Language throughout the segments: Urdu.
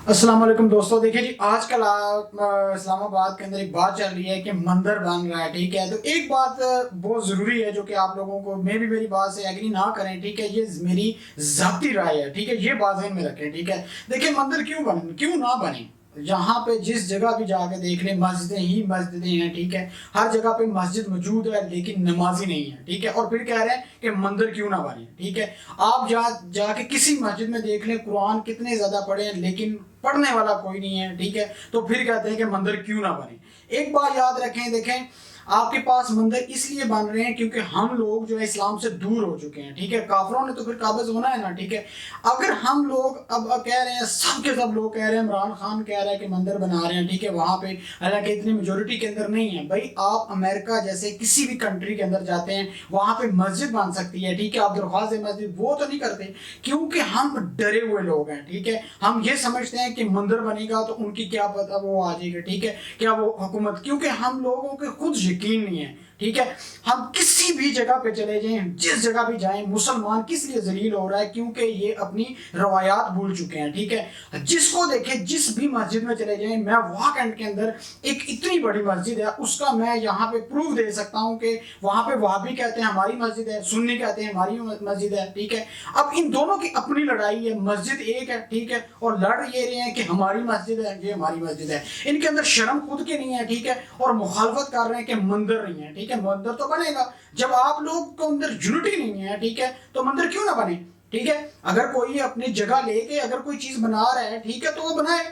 السلام علیکم دوستوں، دیکھیں جی آج کل اسلام آباد کے اندر ایک بات چل رہی ہے کہ مندر بن رہا ہے. ٹھیک ہے، تو ایک بات بہت ضروری ہے جو کہ آپ لوگوں کو میری بات سے ایگری نہ کریں. ٹھیک ہے، یہ میری ذاتی رائے ہے. ٹھیک ہے، یہ بات ذہن میں رکھیں. ٹھیک ہے، دیکھیں مندر کیوں نہ بنے. یہاں پہ جس جگہ بھی جا کے دیکھ لیں مسجدیں ہی مسجدیں ہیں. ٹھیک ہے، ہر جگہ پہ مسجد موجود ہے لیکن نمازی نہیں ہے. ٹھیک ہے، اور پھر کہہ رہے ہیں کہ مندر کیوں نہ بنے. ٹھیک ہے، آپ جا کے کسی مسجد میں دیکھ لیں قرآن کتنے زیادہ پڑھے ہیں لیکن پڑھنے والا کوئی نہیں ہے. ٹھیک ہے، تو پھر کہتے ہیں کہ مندر کیوں نہ بنے. ایک بات یاد رکھیں، دیکھیں آپ کے پاس مندر اس لیے بن رہے ہیں کیونکہ ہم لوگ جو ہے اسلام سے دور ہو چکے ہیں. ٹھیک ہے، کافروں نے تو پھر قابض ہونا ہے نا. ٹھیک ہے، اگر ہم لوگ اب کہہ رہے ہیں، سب کے سب لوگ کہہ رہے ہیں، عمران خان کہہ رہا ہے کہ مندر بنا رہے ہیں. ٹھیک ہے، وہاں پہ حالانکہ اتنی میجورٹی کے اندر نہیں ہے. بھائی آپ امریکہ جیسے کسی بھی کنٹری کے اندر جاتے ہیں وہاں پہ مسجد بن سکتی ہے. ٹھیک ہے، آپ درخواست مسجد وہ تو نہیں کرتے کیونکہ ہم ڈرے ہوئے لوگ ہیں. ٹھیک ہے، ہم یہ سمجھتے ہیں کہ مندر بنے گا تو ان کی کیا پتہ وہ آ جائے گا. ٹھیک ہے، کیا وہ حکومت، کیونکہ ہم لوگوں کے خود یقین نہیں ہے. ٹھیک ہے، ہم کسی بھی جگہ پہ چلے جائیں، جس جگہ بھی جائیں، مسلمان کس لیے ذلیل ہو رہا ہے؟ کیونکہ یہ اپنی روایات بھول چکے ہیں. ٹھیک ہے، جس کو دیکھیں، جس بھی مسجد میں چلے جائیں، میں واک اینڈ کے اندر ایک اتنی بڑی مسجد ہے اس کا میں یہاں پہ پروف دے سکتا ہوں کہ وہاں پہ وہابی کہتے ہیں ہماری مسجد ہے، سنی کہتے ہیں ہماری مسجد ہے. ٹھیک ہے، اب ان دونوں کی اپنی لڑائی ہے، مسجد ایک ہے. ٹھیک ہے، اور لڑ یہ رہے ہیں کہ ہماری مسجد ہے، یہ ہماری مسجد ہے. ان کے اندر شرم خود کی نہیں ہے. ٹھیک ہے، اور مخالفت کر رہے ہیں کہ مندر نہیں ہے. ٹھیک ہے، مندر تو بنے گا جب آپ لوگ کو اندر یونٹی نہیں ہے. ٹھیک ہے، تو مندر کیوں نہ بنے. ٹھیک ہے، اگر کوئی اپنی جگہ لے کے اگر کوئی چیز بنا رہا ہے، ٹھیک ہے، تو وہ بنائے.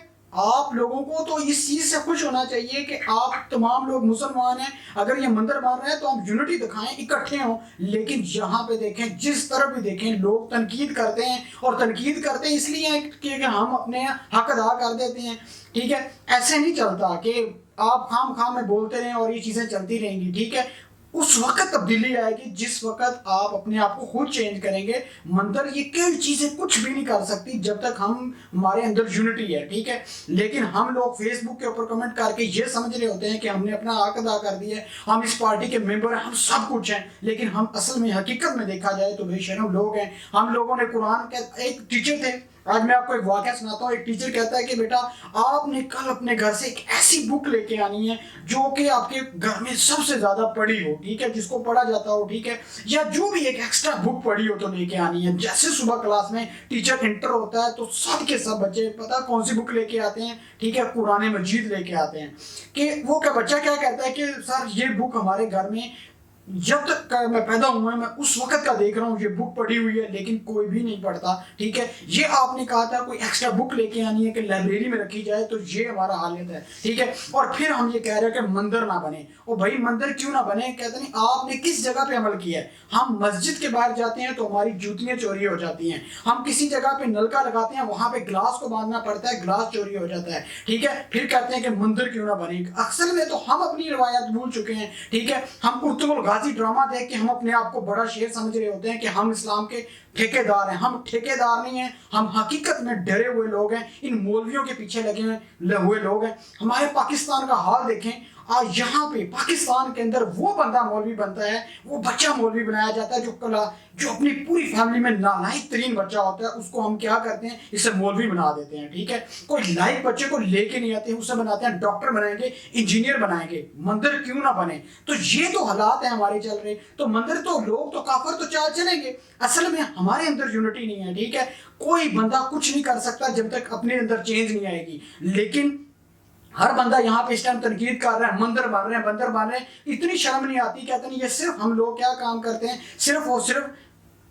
آپ لوگوں کو تو اس چیز سے خوش ہونا چاہیے کہ آپ تمام لوگ مسلمان ہیں. اگر یہ مندر بن رہا ہے تو ہم یونٹی دکھائیں، اکٹھے ہوں. لیکن یہاں پہ دیکھیں، جس طرف بھی دیکھیں لوگ تنقید کرتے ہیں، اور تنقید کرتے ہیں اس لیے کہ ہم اپنے حق ادا کر دیتے ہیں. ٹھیک ہے، ایسے نہیں چلتا کہ آپ خام میں بولتے رہیں اور یہ چیزیں چلتی رہیں گی. ٹھیک ہے، اس وقت تبدیلی آئے گی جس وقت آپ اپنے آپ کو خود چینج کریں گے. مندر یہ کئی چیزیں کچھ بھی نہیں کر سکتی جب تک ہمارے اندر یونٹی ہے. ٹھیک ہے، لیکن ہم لوگ فیس بک کے اوپر کمنٹ کر کے یہ سمجھ رہے ہوتے ہیں کہ ہم نے اپنا حق ادا کر دیا ہے، ہم اس پارٹی کے ممبر ہیں، ہم سب کچھ ہیں. لیکن ہم اصل میں حقیقت میں دیکھا جائے تو بے شرم لوگ ہیں. ہم لوگوں نے قرآن کے ایک ٹیچر تھے، آج میں آپ کو ایک واقعہ سناتا ہوں. ایک ٹیچر کہتا ہے کہ بیٹا آپ نے کل اپنے گھر سے ایک ایسی بک لے کے آنی ہے جو کہ آپ کے گھر میں سب سے زیادہ پڑھی ہو. ٹھیک ہے، جس کو پڑھا جاتا ہو. ٹھیک ہے، یا جو بھی ایک ایکسٹرا بک پڑھی ہو تو لے کے آنی ہے. جیسے صبح کلاس میں ٹیچر انٹر ہوتا ہے تو سب کے سب بچے پتہ کون سی بک لے کے آتے ہیں؟ ٹھیک ہے، قرآن مجید لے کے آتے ہیں. کہ وہ بچہ کیا کہتا ہے کہ سر یہ بک ہمارے گھر میں جب تک میں پیدا ہوا ہے میں اس وقت کا دیکھ رہا ہوں، یہ بک پڑھی ہوئی ہے لیکن کوئی بھی نہیں پڑھتا. ٹھیک ہے، یہ آپ نے کہا تھا کوئی ایکسٹرا بک لے کے آنی ہے کہ لائبریری میں رکھی جائے، تو یہ ہمارا حالت ہے. ٹھیک ہے، اور پھر ہم یہ کہہ رہے ہیں کہ مندر نہ بنے. اور بھائی مندر کیوں نہ بنے؟ کہتے نہیں آپ نے کس جگہ پہ عمل کیا ہے. ہم مسجد کے باہر جاتے ہیں تو ہماری جوتیاں چوری ہو جاتی ہیں. ہم کسی جگہ پہ نلکا لگاتے ہیں، وہاں پہ گلاس کو باندھنا پڑتا ہے، گلاس چوری ہو جاتا ہے. ٹھیک ہے، پھر کہتے ہیں کہ مندر کیوں نہ بنے. اصل میں تو ہم اپنی روایات بھول چکے ہیں. ٹھیک ہے، ہم ارطغرل غازی ڈرامہ دیکھ کے ہم اپنے آپ کو بڑا شیر سمجھ رہے ہوتے ہیں کہ ہم اسلام کے ٹھیکے دار ہیں. ہم ٹھیکے دار نہیں ہیں، ہم حقیقت میں ڈرے ہوئے لوگ ہیں، ان مولویوں کے پیچھے لگے ہوئے لوگ ہیں. ہمارے پاکستان کا حال دیکھیں، آج یہاں پہ پاکستان کے اندر وہ بندہ مولوی بنتا ہے، وہ بچہ مولوی بنایا جاتا ہے جو اپنی پوری فیملی میں نالائق ترین بچہ ہوتا ہے، اس کو ہم کیا کرتے ہیں؟ اسے مولوی بنا دیتے ہیں. ٹھیک ہے، کوئی لائق بچے کو لے کے نہیں آتے، اسے بناتے ہیں ڈاکٹر بنائیں گے، انجینئر بنائیں گے. مندر کیوں نہ بنے؟ تو یہ تو حالات ہیں ہمارے چل رہے. تو مندر تو لوگ تو کافر تو چلیں گے، اصل میں ہمارے اندر یونٹی نہیں ہے. ٹھیک ہے، کوئی بندہ کچھ نہیں کر سکتا جب تک اپنے اندر چینج نہیں آئے گی. لیکن ہر بندہ یہاں پہ اس ٹائم تنقید کر رہا ہے، مندر بن رہے ہیں. اتنی شرم نہیں آتی؟ کہتے ہیں یہ صرف ہم لوگ کیا کام کرتے ہیں، صرف اور صرف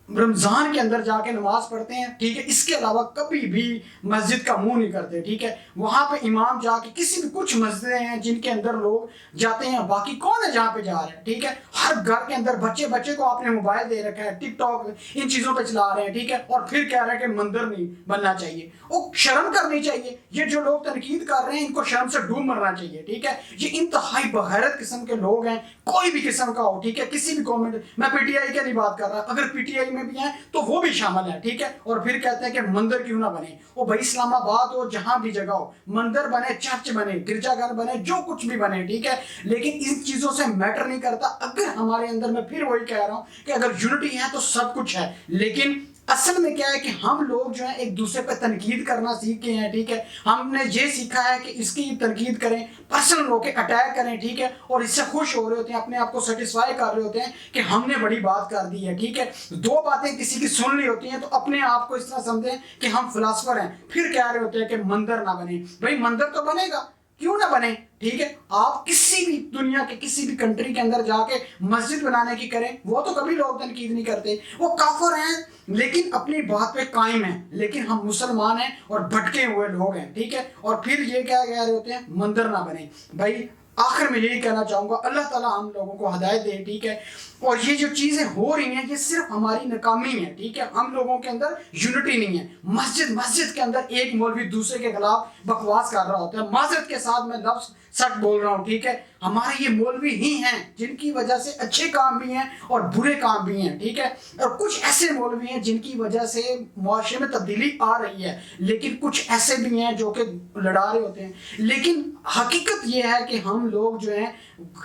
رمضان کے اندر جا کے نماز پڑھتے ہیں. ٹھیک ہے، اس کے علاوہ کبھی بھی مسجد کا منہ نہیں کرتے. ٹھیک ہے، وہاں پہ امام جا کے کسی بھی کچھ مسجدیں ہیں جن کے اندر لوگ جاتے ہیں، باقی کون ہے جہاں پہ جا رہے ہیں؟ ٹھیک ہے، ہر گھر کے اندر بچے کو آپ نے موبائل دے رکھا ہے، ٹک ٹاک ان چیزوں پہ چلا رہے ہیں. ٹھیک ہے، اور پھر کہہ رہے ہیں کہ مندر نہیں بننا چاہیے. وہ شرم کرنی چاہیے. یہ جو لوگ تنقید کر رہے ہیں ان کو شرم سے ڈوب مرنا چاہیے. ٹھیک ہے، یہ انتہائی بغیرت قسم کے لوگ ہیں، کوئی بھی قسم کا ہو. ٹھیک ہے، کسی بھی گورنمنٹ، میں پی ٹی آئی کا نہیں بات کر رہا، اگر پی ٹی آئی میں بھی ہیں تو وہ بھی شامل ہے. ٹھیک ہے، اور پھر کہتے ہیں کہ مندر کیوں نہ بنے. وہ بھائی اسلام آباد ہو، جہاں بھی جگہ ہو، مندر بنے، چرچ بنے، گرجا گھر بنے، جو کچھ بھی بنے. ٹھیک ہے، لیکن ان چیزوں سے میٹر نہیں کرتا. اگر ہمارے اندر، میں پھر وہی کہہ رہا ہوں کہ اگر یونٹی ہے تو سب کچھ ہے. لیکن اصل میں کیا ہے کہ ہم لوگ جو ہیں ایک دوسرے پہ تنقید کرنا سیکھ کے ہیں، ٹھیک ہے، ہم نے یہ سیکھا ہے کہ اس کی تنقید کریں، پرسنل ہو کے اٹیک کریں، ٹھیک ہے، اور اس سے خوش ہو رہے ہوتے ہیں، اپنے آپ کو سیٹسفائی کر رہے ہوتے ہیں کہ ہم نے بڑی بات کر دی ہے، ٹھیک ہے، دو باتیں کسی کی سن لی ہوتی ہیں تو اپنے آپ کو اس طرح سمجھیں کہ ہم فلاسفر ہیں، پھر کہہ رہے ہوتے ہیں کہ مندر نہ بنے. بھائی مندر تو بنے گا، کیوں نہ بنے، ٹھیک ہے. آپ کسی بھی دنیا کے کسی بھی کنٹری کے اندر جا کے مسجد بنانے کی کریں، وہ تو کبھی لوگ تنقید نہیں کرتے، وہ کافر ہیں لیکن اپنی بات پہ قائم ہیں. لیکن ہم مسلمان ہیں اور بھٹکے ہوئے لوگ ہیں، ٹھیک ہے، اور پھر یہ کیا کہہ رہے ہوتے ہیں مندر نہ بنے. بھائی آخر میں یہی کہنا چاہوں گا، اللہ تعالیٰ ہم لوگوں کو ہدایت دے، ٹھیک ہے. اور یہ جو چیزیں ہو رہی ہیں یہ صرف ہماری ناکامی ہے، ٹھیک ہے، ہم لوگوں کے اندر یونٹی نہیں ہے. مسجد کے اندر ایک مولوی دوسرے کے خلاف بکواس کر رہا ہوتا ہے، معذرت کے ساتھ میں لفظ سچ بول رہا ہوں، ٹھیک ہے. ہمارے یہ مولوی ہی ہیں جن کی وجہ سے اچھے کام بھی ہیں اور برے کام بھی ہیں، ٹھیک ہے. اور کچھ ایسے مولوی ہیں جن کی وجہ سے معاشرے میں تبدیلی آ رہی ہے، لیکن کچھ ایسے بھی ہیں جو کہ لڑا رہے ہوتے ہیں. لیکن حقیقت یہ ہے کہ ہم لوگ جو ہیں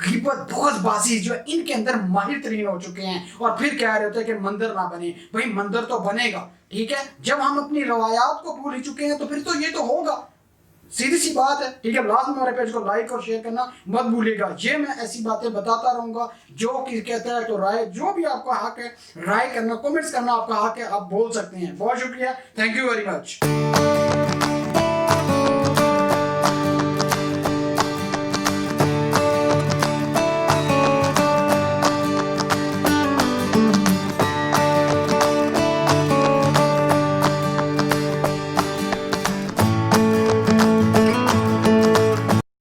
غیبت بغض بازی جو ہے ان کے اندر ماہر ترین ہو چکے ہیں، اور پھر کہہ رہے ہوتے ہیں کہ مندر نہ بنے. بھائی مندر تو بنے گا، ٹھیک ہے. جب ہم اپنی روایات کو بھول ہی چکے ہیں تو پھر تو یہ تو ہوگا، سیدھی سی بات ہے، ٹھیک ہے. لازم ہمارے پیج کو لائک اور شیئر کرنا مت بھولیے گا. یہ میں ایسی باتیں بتاتا رہوں گا جو کہ کہتا ہے تو رائے، جو بھی آپ کا حق ہے رائے کرنا، کمنٹس کرنا آپ کا حق ہے، آپ بول سکتے ہیں. بہت شکریہ، تھینک یو ویری مچ.